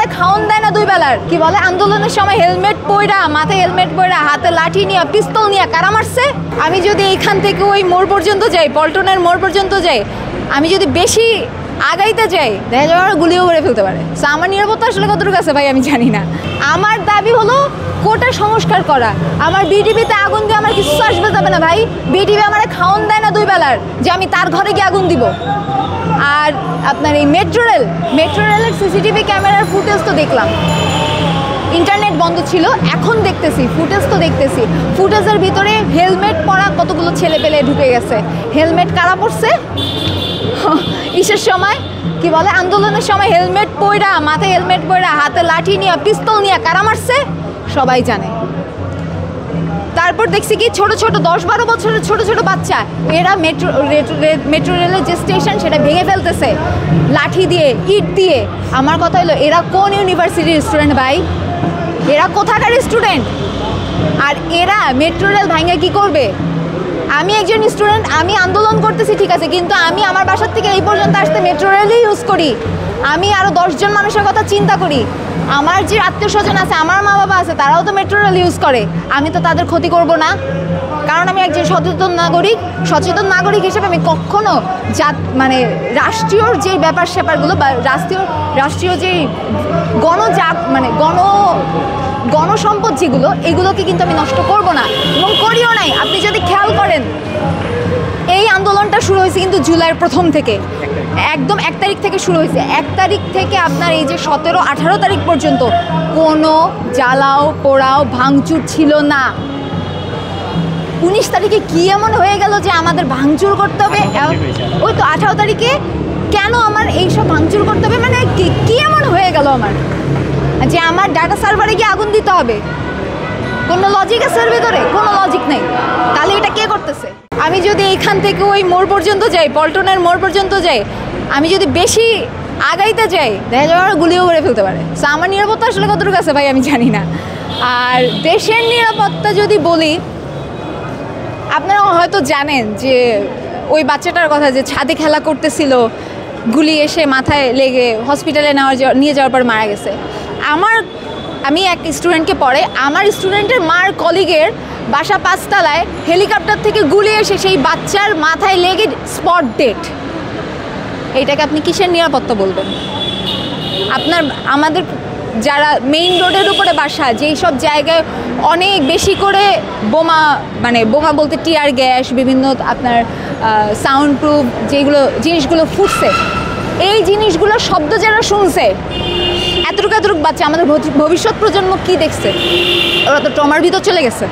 আমারে খাওন দেয় না দুই বেলার। কি বলে আন্দোলনের সময় হেলমেট পইরা, মাথায় হেলমেট পইরা, হাতে লাঠি নিয়ে, পিস্তল নিয়ে কারা মারছে? আমি যদি এইখান থেকে ওই মোড় পর্যন্ত যাই, পল্টনের মোড় পর্যন্ত যাই, আমি যদি বেশি আগাইতে যাই, দেখা যাবে আমার গুলিও করে ফেলতে পারে। সো আমার নিরাপত্তা আসলে কতটুকু আছে ভাই আমি জানি না। আমার দাবি হলো কোটা সংস্কার করা। আমার বিটিভিতে আগুন দিয়ে আমার কিছু আসবে যাবে না ভাই। বিটিভি আমারে খাওন দেয় না দুই বেলার যে আমি তার ঘরে গিয়ে আগুন দিব। আর আপনার এই মেট্রো রেলের সিসিটিভি ক্যামেরার ফুটেজ তো দেখলাম, ইন্টারনেট বন্ধ ছিল, এখন দেখতেছি ফুটেজ তো দেখতেছি। ফুটেজের ভিতরে হেলমেট পরা কতগুলো ছেলে পেলে ঢুকে গেছে। হেলমেট কারা পরছে? ইসের সময় কি বলে আন্দোলনের সময় হেলমেট পইরা, মাথায় হেলমেট পইরা, হাতে লাঠি নিয়ে, পিস্তল নিয়ে কারা মারছে সবাই জানে। তারপর দেখছি কি ছোট ছোট 10-12 বছরের ছোট ছোট বাচ্চা, এরা মেট্রো রেলের যে স্টেশন সেটা ভেঙে ফেলতেছে লাঠি দিয়ে, ইট দিয়ে। আমার কথা হলো এরা কোন ইউনিভার্সিটির স্টুডেন্ট ভাই? এরা কোথাকার স্টুডেন্ট? আর এরা মেট্রো রেল ভাঙে কি করবে? আমি একজন স্টুডেন্ট, আমি আন্দোলন করতেছি ঠিক আছে, কিন্তু আমি আমার বাসার থেকে এই পর্যন্ত আসতে মেট্রো রেলই ইউজ করি। আমি আরও 10 জন মানুষের কথা চিন্তা করি। আমার যে আত্মীয় স্বজন আছে, আমার মা বাবা আছে, তারাও তো মেট্রো রেল ইউজ করে। আমি তো তাদের ক্ষতি করব না, কারণ আমি একজন সচেতন নাগরিক হিসেবে আমি কখনো মানে রাষ্ট্রীয় যে ব্যাপার স্যাপারগুলো বা রাষ্ট্রীয় যে গণসম্পদ যেগুলো, এগুলোকে কিন্তু আমি নষ্ট করব না এবং করিও নাই। আপনি যদি খেয়াল করেন এই আন্দোলনটা শুরু হয়েছে কিন্তু জুলাইয়ের প্রথম থেকে, একদম 1 তারিখ থেকে শুরু হয়েছে। 1 তারিখ থেকে আপনার এই যে 17-18 তারিখ পর্যন্ত কোনো জ্বালাও পোড়াও ভাঙচুর ছিল না। 19 তারিখে কি এমন হয়ে গেল যে আমাদের ভাঙচুর করতে হবে? ওই তো 18 তারিখে কেন আমার এইসব ভাঙচুর করতে হবে? মানে কি এমন হয়ে গেল আমার যে আমার ডাটা সার্ভারে গিয়ে আগুন দিতে হবে? কোনো লজিক আছে এর ভিতরে? কোনো লজিক নেই। তাহলে এটা কে করতেছে? আমি যদি এইখান থেকে ওই মোড় পর্যন্ত যাই, পল্টনের মোড় পর্যন্ত যাই, আমি যদি বেশি আগাইতে যাই, দেখা যাবে আমার গুলিও করে ফেলতে পারে। সো আমার নিরাপত্তা আসলে কতটুকু আছে ভাই আমি জানি না। আর দেশের নিরাপত্তা যদি বলি, আপনারা হয়তো জানেন যে ওই বাচ্চাটার কথা, যে ছাদে খেলা করতেছিল, গুলি এসে মাথায় লেগে হসপিটালে নিয়ে যাওয়ার পর মারা গেছে। আমি এক স্টুডেন্টকে পড়ে, আমার স্টুডেন্টের মার কলিগের বাসা 5 তলায়, হেলিকপ্টার থেকে গুলি এসে সেই বাচ্চার মাথায় লেগে স্পট ডেড। এইটাকে আপনি কিসের নিরাপত্তা বলবেন? আমাদের যারা মেইন রোডের উপরে বাসা, যেই সব জায়গায় অনেক বেশি করে বোমা বলতে টিয়ার গ্যাস, বিভিন্ন আপনার সাউন্ড প্রুফ জিনিসগুলো ফুটছে, এই জিনিসগুলোর শব্দ যারা শুনছে, এতটুকু বাচ্চা, আমাদের ভবিষ্যৎ প্রজন্ম কি দেখছে? ওরা তো ট্রমার ভিতর চলে গেছে।